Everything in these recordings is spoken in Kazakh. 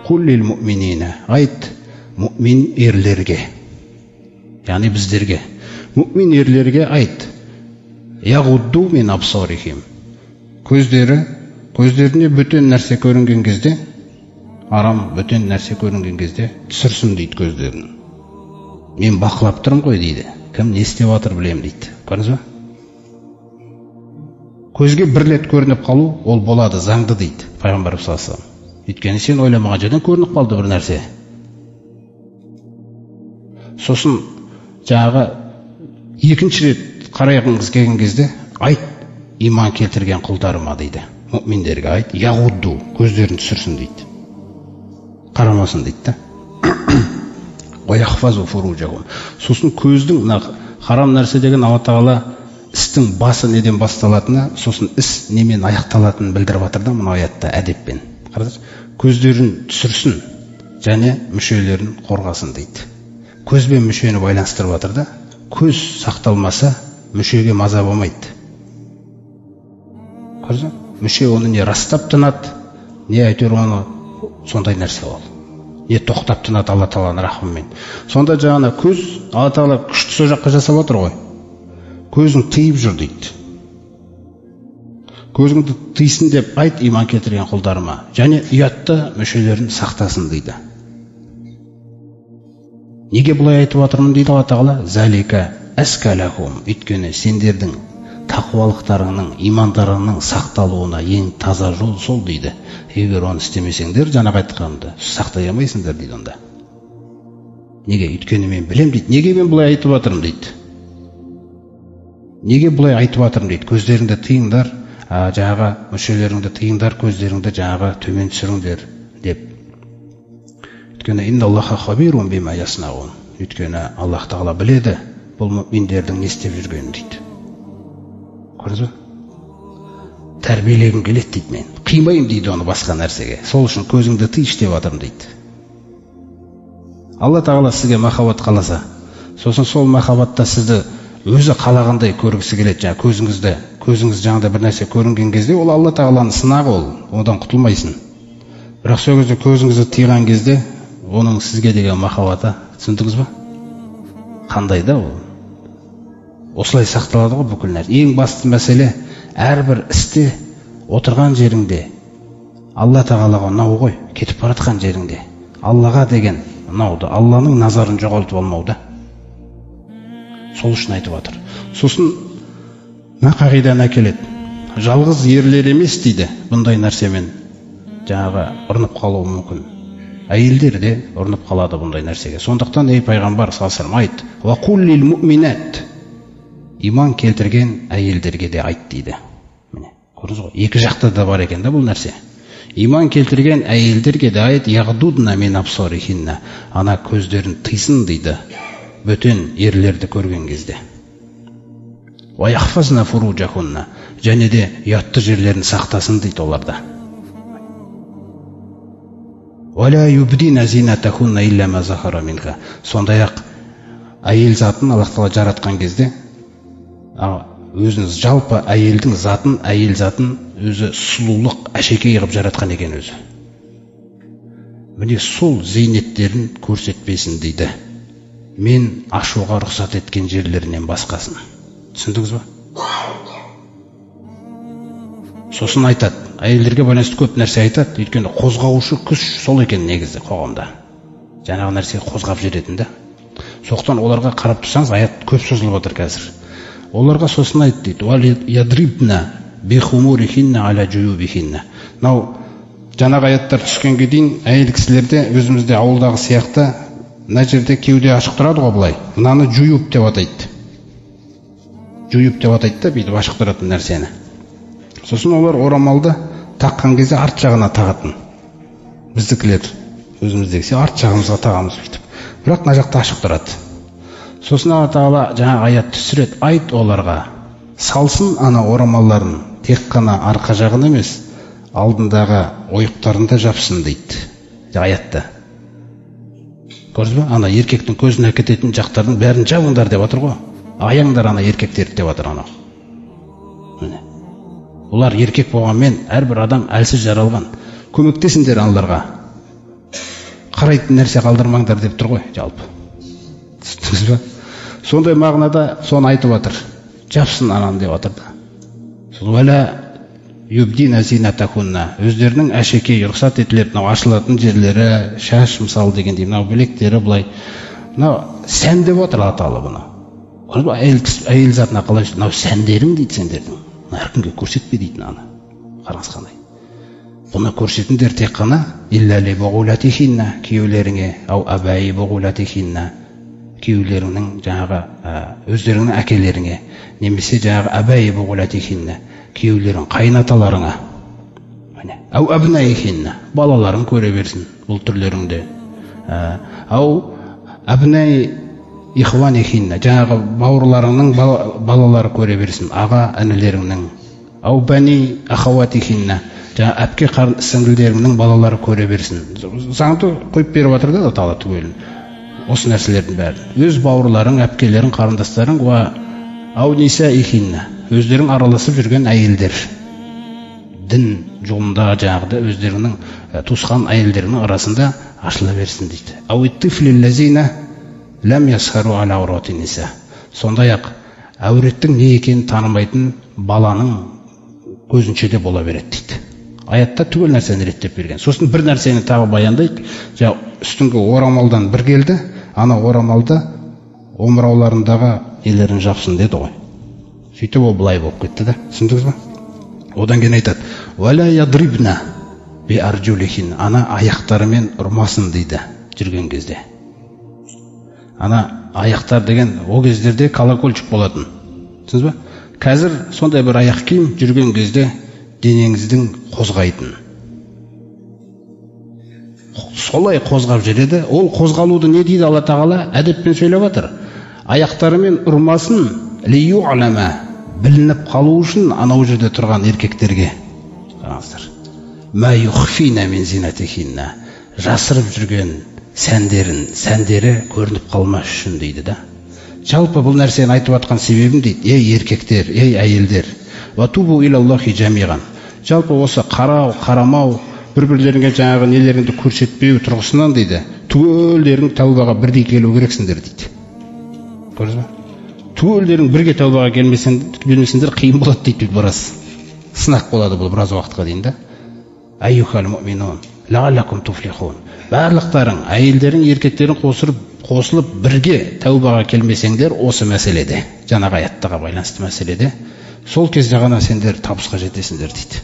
Куллил муъминина, айт муъмин ерлерге, яғни біздерге, муъмин ерлерге айт, яғудду мин абсарихим, көздеріне бөтен нәрсе көрінген кезде, арам бөтен нәрсе көрінген кезде түсірсін дейді көздерін. Мен бақылап тұрмын ғой дейді. Кім не істеп жатыр білем дейді. Көрдіңіз ба? Көзге бір рет көрініп қалу ол болады, заңды дейді пайғамбар саллаллаху алейхи вассалам. Өйткені сен ойламаған жерден көрініп қалды бір нәрсе. Сосын жаңағы екінші рет қарайғыңыз келген кезде айт иман келтірген құлдарыма дейді. Мұъминдерге айт, яғудду, көздерін түсірсін дейді. Қарамасын дейді. Уаяхфазу фуружахум. Сосын көздің харам нәрсе деген Алла Тағала істің басы неден басталатыны, сосын іс немен аяқталатынын білдіріп жатыр да мына аятта әдеппен. Қараңыз, көздерін түсірсін және мүшелерін қорғасын дейді. Көзбен мүшені байланыстырып жатыр да, көз сақталмаса мүшеге маза болмайды. Қараңыз, мүше оны не растап тынады, не әйтеуір оны сондай нәрсе ол. Не тоқтап тынады Алла Тағаланың рахымымен. Сонда жаңа көз Алла Тағала күшті сол жаққа жасап отыр ғой. Көзің тыйып жүр дейді. Көзіңді тыйсын деп айт иман келтірген құлдарыма, және ұятты мүшелерін сақтасын дейді. Неге бұлай айтып отырмын дейді Алла Тағала? Залика аскалахум, өйткені сендердің тақуалықтарыңның, имандарыңның сақталуына ең таза жол сол дейді. Егер оны істемесеңдер, жаңағы айтқанымды сақтай алмайсыңдар дейді онда. Неге? Өйткені мен білем дейді. Неге мен бұлай айтып отырмын дейді. Неге бұлай айтып отырмын дейді. Көздеріңді тыйыңдар, жаңағы мүшелеріңді тыйыңдар, көздеріңді жаңағы төмен түсіріңдер деп. Өйткені инналлаха хабирун бима яснаун. Өйткені Аллах Тағала біледі бұл мұъминдердің не істеп жүргенін дейді. Көрдіңіз бе? Тәрбиелегім келеді дейді мен. Қимаймын дейді оны басқа нәрсеге. Сол үшін көзіңді тыйшы деп жатырмын дейді. Алла Тағала сізге махаббат қаласа, сосын сол махаббатта сізді өзі қалағандай көргісі келеді. Көзіңіз жаңағыдай бір нәрсе көрінген кезде, ол Алла Тағаланың сынағы ол. Одан құтылмайсың. Бірақ сол кезде көзіңізді тыйған кезде, оның сізге деген махаббаты, түсіндіңіз ба? Қандай да ол? Осылай сақталады ғой бүкіл нәрсе. Ең басты мәселе, әрбір істе отырған жеріңде Алла Тағалаға ұнау ғой, кетіп баратқан жеріңде Аллаға деген ұнауды, Алланың назарын жоғалтып алмауды. Сол үшін айтып жатыр. Сосын мына қағиданы әкеледі. Жалғыз ерлер емес дейді, бұндай нәрсемен жаңағы ұрынып қалуы мүмкін. Әйелдер де ұрынып қалады бұндай нәрсеге. Сондықтан ей пайғамбар саллаллаху алейхи вассалам айт: "Ва куллил муъминат", иман келтірген әйелдерге де айт дейді. Міне, көрдіңіз ғой, екі жақта да бар екен да бұл нәрсе. Иман келтірген әйелдерге де айт: "Яғдудна мин абсарихинна", ана көздерін тыйсын дейді, бөтен ерлерді көрген кезде. "Ва яхфазна фуружахунна", және де ұятты жерлерін сақтасын дейді оларда. "Вала юбдина зинатахунна илля ма захара минха", сондай-ақ әйел затын Аллах Тағала жаратқан кезде өзіңіз жалпы әйелдің затын, әйел затын өзі сұлулық, әшекей қылып жаратқан екен өзі. Міне сол зейнеттерін көрсетпесін дейді. Мен ашуға рұқсат еткен жерлерінен басқасын. Түсіндіңіз ба? Сосын айтады, әйелдерге байланысты көп нәрсе айтады, өйткені қозғаушы күш сол екен негізі қоғамда. Жаңағы нәрсе қозғап жіберетін да. Соқтан оларға қарап тұрсаңыз, аят көп созылып отыр қазір. Оларға сосын айт дейді: "Вали ядрибна бихумурихинна аля жуюбихинна". Мынау жаңағы аяттар түскенге дейін әйел кісілерде өзімізде ауылдағы сияқты мына жерде кеуде ашық тұрады ғой былай. Мынаны жуюб деп атайды. Жуюб деп атайды да бүйтіп ашық тұратын нәрсені. Сосын олар орамалды таққан кезде арт жағына тағатын. Біздікілер өзіміздегі арт жағымызға тағамыз бүйтіп. Бірақ мына жақта ашық тұрады. Сосын Алла Тағала жаңа аят түсіреді: "Айт оларға, салсын ана орамаларын тек қана арқа жағын емес, алдындағы ойықтарында жапсын" дейді аятта. Көрдіңіз бе? Ана еркектің көзін әкететін жақтардың бәрін жабыңдар деп жатыр ғой. Аяңдар ана еркектерді деп жатыр анау. Міне. Олар еркек болғанмен әрбір адам әлсіз жаралған. Көмектесіңдер аналарға. қарайтын нәрсе қалдырмаңдар деп тұр ғой жалпы. Түсіндіңіз ба? Сондай мағынада соны айтып жатыр. Жапсын ананы деп жатыр да. Вәлә юбдина зинатахунна, өздерінің әшекей рұқсат етілетін мынау ашылатын жерлері, шаш мысалы дегендей, мынау білектері былай. Мынау сән деп отыр аталы бұны. Әйел затына қалай жүрді? Мынау сәндерің дейді сендердің. Әркімге көрсетпе дейді аны. Қараңыз қандай. Бұны көрсетіңдер тек қана иллали буғулатихинна, күйеулеріңе, ау абайи буғулатихинна, күйеулеріңнің жаңағы өздеріңнің әкелеріңе, немесе жаңағы абайи буғулатихинна, күйеулерің қайнаталарыңа, ау абнаихинна, балаларың көре берсін бұл түрлеріңде, ау абнай ихванихинна, жаңағы бауырларыңның балалары көре берсін, аға інілеріңнің, ау бани ахаватихинна, жаңағы әпке сіңлілеріңнің балалары көре берсін. Заңды қойып беріп жатыр да тала түгелін. Осы нәрселердің бәрін. Өз бауырларың, әпкелерің, қарындастарың, ау нисаихинна, өздерің араласып жүрген әйелдер. Дін жолында жаңағыда өздерінің туысқан әйелдерінің арасында ашыла берсін дейді. Ау иттифлиллазина лам ясхару аля аурати ниса. Сондай-ақ әуреттің не екенін танымайтын баланың көзінше де бола береді дейді. Аятта түгел нәрсені реттеп берген. Сосын бір нәрсені тағы баяндайды. Үстіңгі орамалдан бір келді, ана орамалда омырауларындағы нелерін жапсын деді ғой. Сөйтіп ол былай болып кетті да. Түсіндіңіз ба? Одан кейін айтады: "Вала ядрибна би арджулихин", ана аяқтарымен ұрмасын дейді жүрген кезде. Ана аяқтар деген о кездерде колокольчик болатын. Түсіндіңіз ба? Қазір сондай бір аяқ киім жүрген кезде денеңіздің қозғайтын. Солай қозғап жүреді. Ол қозғалуды не дейді Алла Тағала? Әдеппен сөйлеп жатыр. Аяқтарымен ұрмасын, лию'лама, білініп қалу үшін анау жерде тұрған еркектерге. Қараңыздар. Ма юхфина мин зинатихинна, жасырып жүрген сәндері көрініп қалмас үшін дейді да. Жалпы бұл нәрсені айтып жатқан себебім дейді: ей еркектер, ей әйелдер, ватубу илаллахи жамиған. Жалпы осы қарау, қарамау, бір-бірлеріңе жаңағы нелеріңді көрсетпеу тұрғысынан дейді, түгелдерің тәубаға бірдей келу керексіңдер дейді. Көрдіңіз ба? Түгелдерің бірге тәубаға келмесеңдер қиын болады дейді біраз. Сынақ болады бұл біраз уақытқа дейін да. Айюхал муъминун лааллакум туфлихун. Барлықтарың, әйелдерің, еркектерің қосылып бірге тәубаға келмесеңдер осы мәселеде, жаңағы аяттаға байланысты мәселеде, сол кезде ғана сендер табысқа жетесіңдер дейді.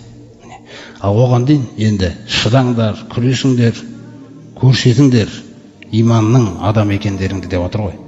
Ал оған дейін енді шыдаңдар, күресіңдер, көрсетіңдер иманның адам екендеріңді деп отыр ғой.